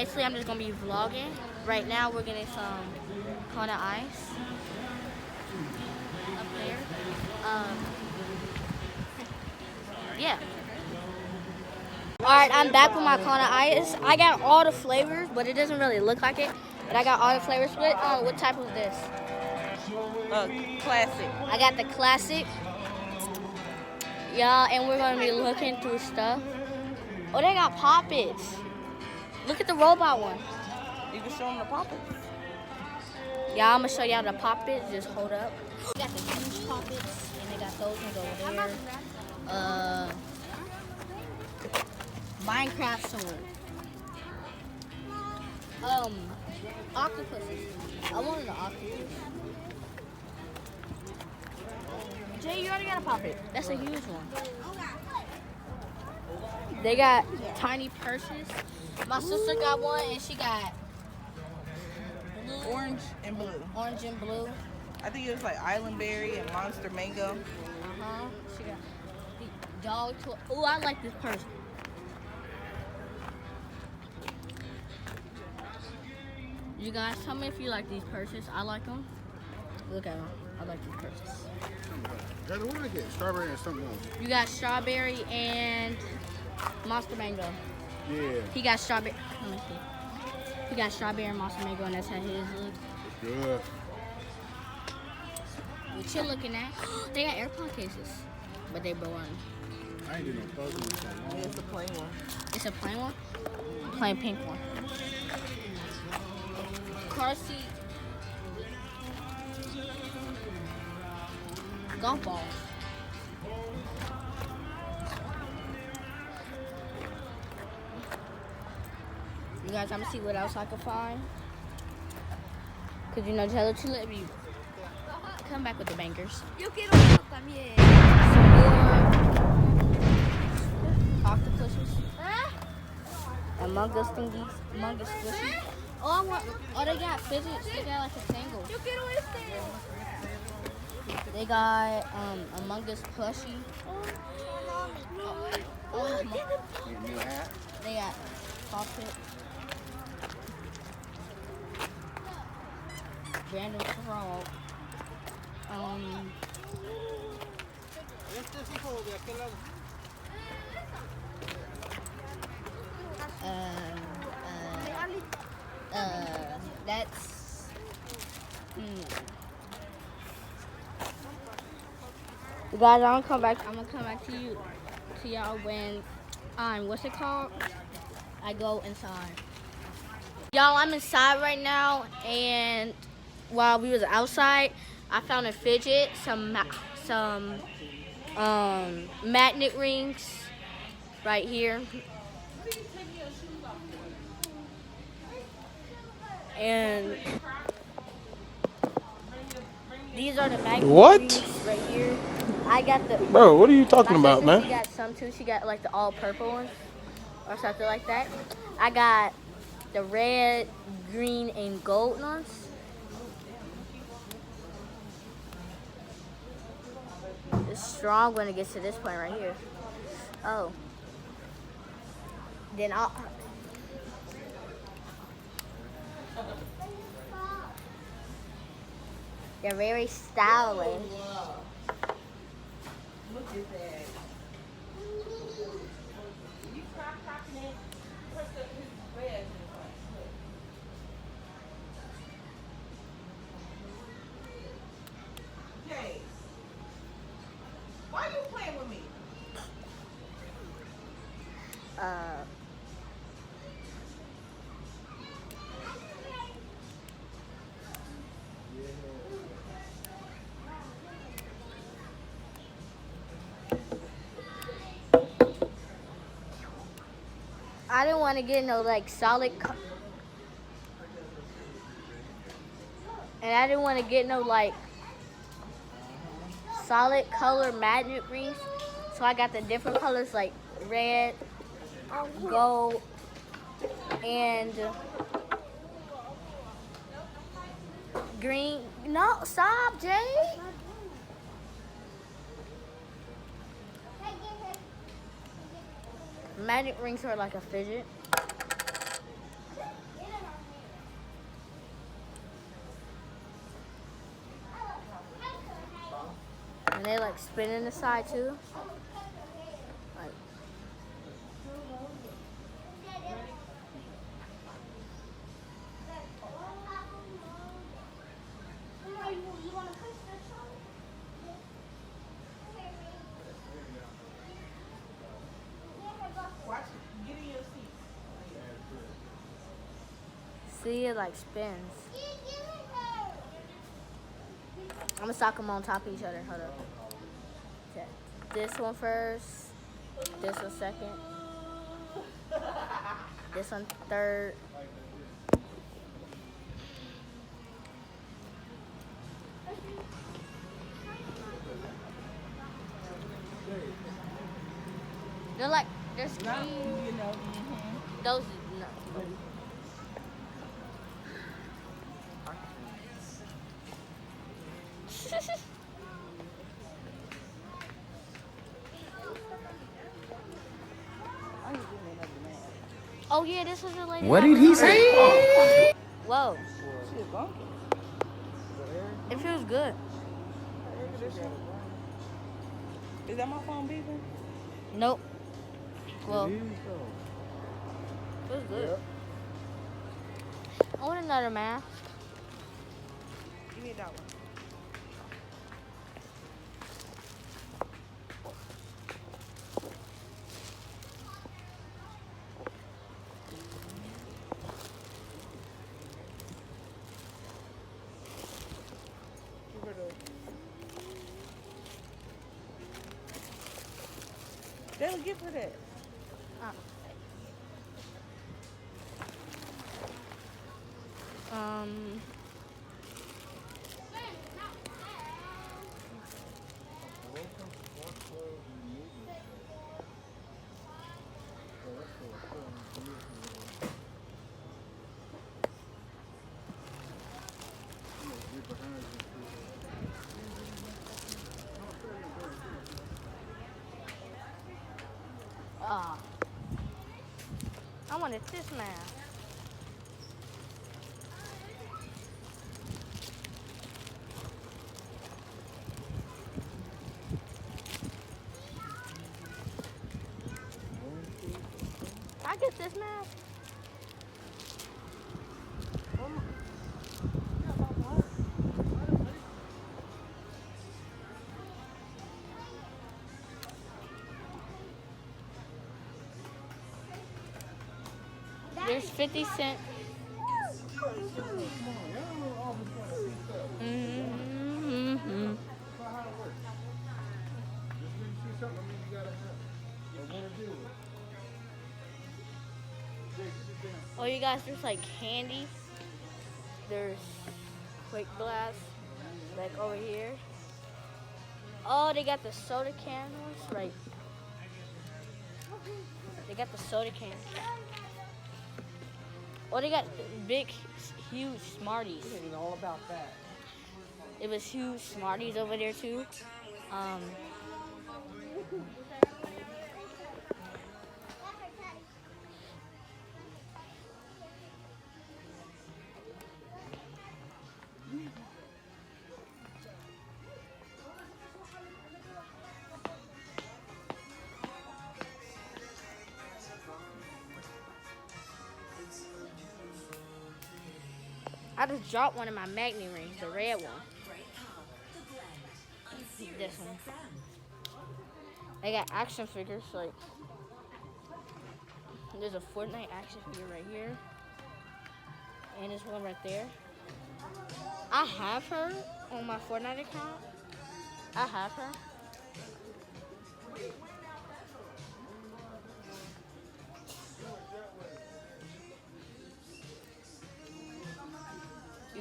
basically, I'm just gonna be vlogging. Right now, we're getting some Kona ice up there. Yeah. Alright, I'm back with my Kona ice. I got all the flavors, but it doesn't really look like it. But I got all the flavors. What type was this? Classic. I got the classic. Yeah, and we're gonna be looking through stuff. Oh, they got Poppets. Look at the robot one. You can show them the Poppets. Yeah, I'm gonna show y'all the Poppets. Just hold up. They got the huge Poppets, and they got those ones over there. Minecraft sword. Octopuses. I wanted an octopus. Jay, you already got a Poppet. That's a huge one. They got tiny purses. My sister got one, and she got blue. Orange and blue. Orange and blue. I think it was like Island Berry and Monster Mango. She got the dog toy. Oh, I like this purse. You guys, tell me if you like these purses. I like them. Look at them. I like these purses. What did I get? Strawberry and something else. You got strawberry and monster mango. Yeah. He got strawberry. Let me see. He got strawberry and monster mango, and that's how his look. Good. What you looking at? They got AirPod cases, but they boring. I ain't do no puzzle. Yeah, it's a plain one. It's a plain one? Plain pink one. Car seat. Golf balls. You guys, I'm gonna see what else I can find. Cause you know, Jello to let me come back with the bangers. Yo quiero también. Some more octopuses. Among Us thingies. Among Us squishies. Oh, they got fidgets. They got like a tangle. Yo quiero este. They got Among Us plushie. They got Poppet. Random frog. That's You guys, I'm gonna come back to y'all when what's it called? I go inside. Y'all, I'm inside right now, and while we was outside, I found a fidget, some magnet rings right here. And these are the magnet rings right here. I got the Bro, what are you talking about, man? She got some too. She got like the all purple ones or something like that. I got the red, green, and gold ones. It's strong when it gets to this point right here. Oh. Then I'll... They're very stylish. Look at that. You try cocking it, press his red. Jay, why are you playing with me? I didn't want to get no like solid, and I didn't want to get no like solid color magnet rings, so I got the different colors like red, gold, and green. No, stop, Jay. Magic rings are like a fidget. And they like spin in the side too. Like, Watch it. Get in your seat. see, it like spins. I'm gonna stock them on top of each other. Hold up. Okay. This one first. This one second. This one third. They're like, they're You skinny. know. Those, no. Oh yeah, this was the lady. What did he say? Whoa, Shit, bunky. it feels good. Is that my phone beeping? Nope. Well, it feels good. I want another mask. Give me that one. Give her the. They'll give her that. Um. I wanted this mask. I get this mask. There's 50 cent. Mm-hmm. Oh, you guys, there's like candy. There's quick glass, like over here. Oh, they got the soda cans, right? They got the soda cans. Oh, they got big, huge Smarties. I didn't know all about that. It was huge Smarties over there too. I just dropped one of my magnet rings, the red one. This one. They got action figures, like there's a Fortnite action figure right here. And there's one right there. I have her on my Fortnite account. I have her.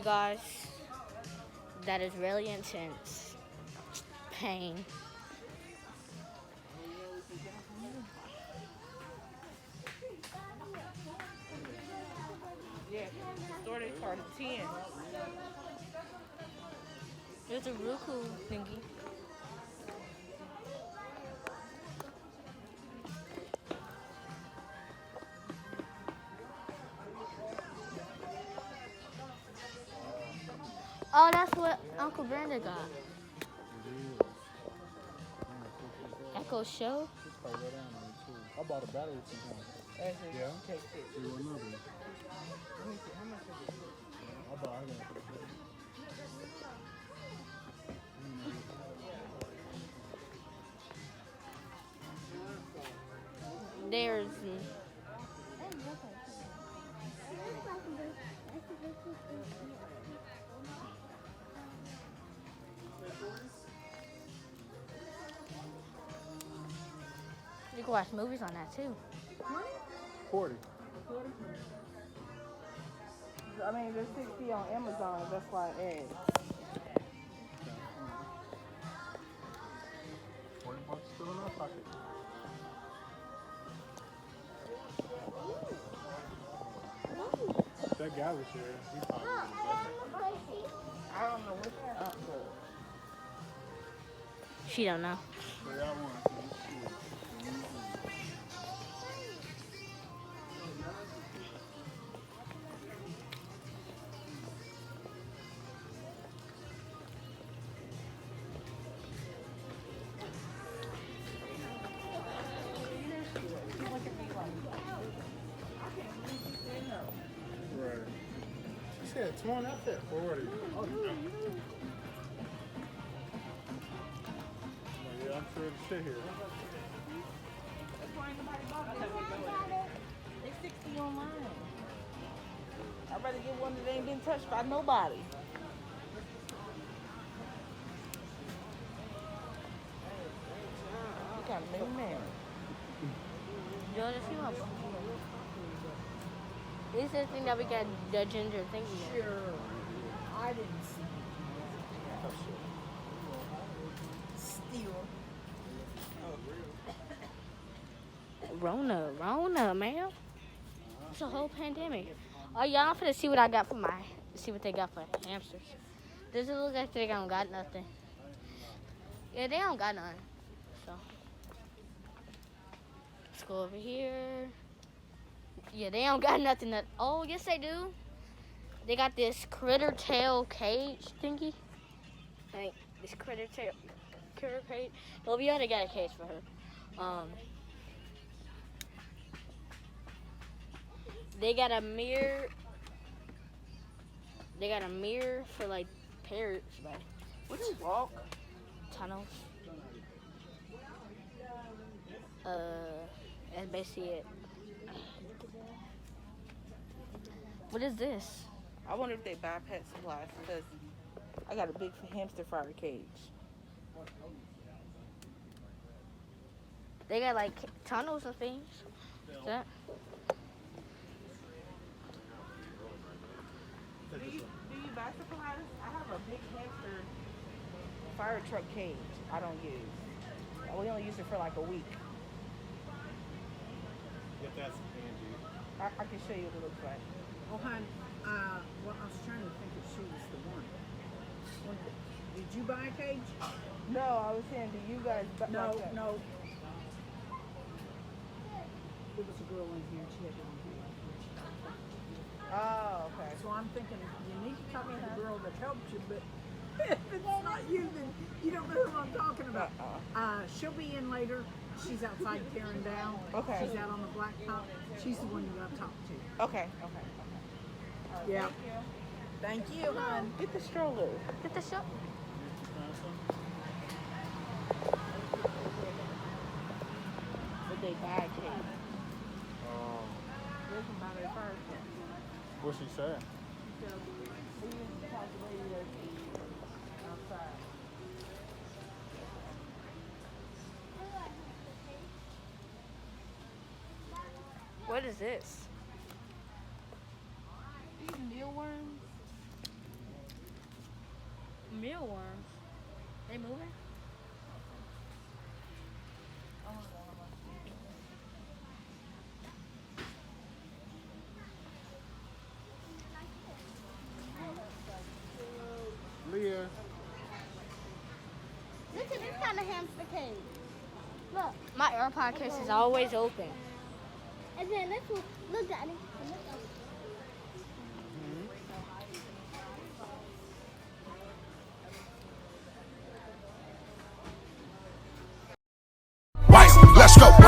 You guys, that is really intense. Pain. Yeah, started part of 10. It's a real cool thingy. Oh, that's what Uncle Brenda got. Echo Show. This car go down on me too. I bought a battery from him. Yeah. Take it. See what another one. Let me see. How much is it? I bought it. There's you can watch movies on that too. 40. I mean, there's 60 on Amazon. That's why it is. 40 bucks still in our pocket. That guy was here. He probably I don't know what's up, but She don't know. but y'all want to see this shit. Right. She said 20, I said 40. Oh, yeah, I'm sure the shit here. that's why ain't nobody bought it. It's 60 online. I'd rather get one that ain't been touched by nobody. You got a new man. Join a few of them. This is the thing that we got the ginger thinking of. Sure. I didn't see it. Steal. Rona, man. It's a whole pandemic. Oh, y'all, I'm finna see what I got for see what they got for hamsters. Does it look like they don't got nothing? Yeah, they don't got none. So, let's go over here. Yeah, they don't got nothing. Oh, yes, they do. They got this critter tail cage thingy. Like, this critter tail cage. Well, we already got a cage for her. They got a mirror. They got a mirror for like parrots, like Would you walk? tunnels. That's basically it. What is this? I wonder if they buy pet supplies because I got a big hamster fire cage. They got like tunnels and things. What's that? Do you buy supplies? I have a big hamster fire truck cage I don't use. We only use it for like a week. Get that some candy. I can show you what it looks like. Oh, hon, well, I was trying to think if she was the one. Did you buy a cage? No, I was saying, do you guys buy No, that? no. There was a girl in here, she had it on here. Oh, okay. So I'm thinking, you need to talk to the girl that helped you, but if it's not you, then you don't know who I'm talking about. She'll be in later. She's outside tearing down. Okay. She's out on the blacktop. She's the one you gotta talk to. Okay. All right, Yeah. Thank you, hon. Get the stroller. Get the show. But they buy a cage. They can buy their fire truck. What's she saying? We used to talk to the lady that's outside. What is this? These mealworms. Mealworms. They moving? Leah. Look at this kind of hamster cage. Look. My AirPod case is always open. And then look, Daddy. stroke.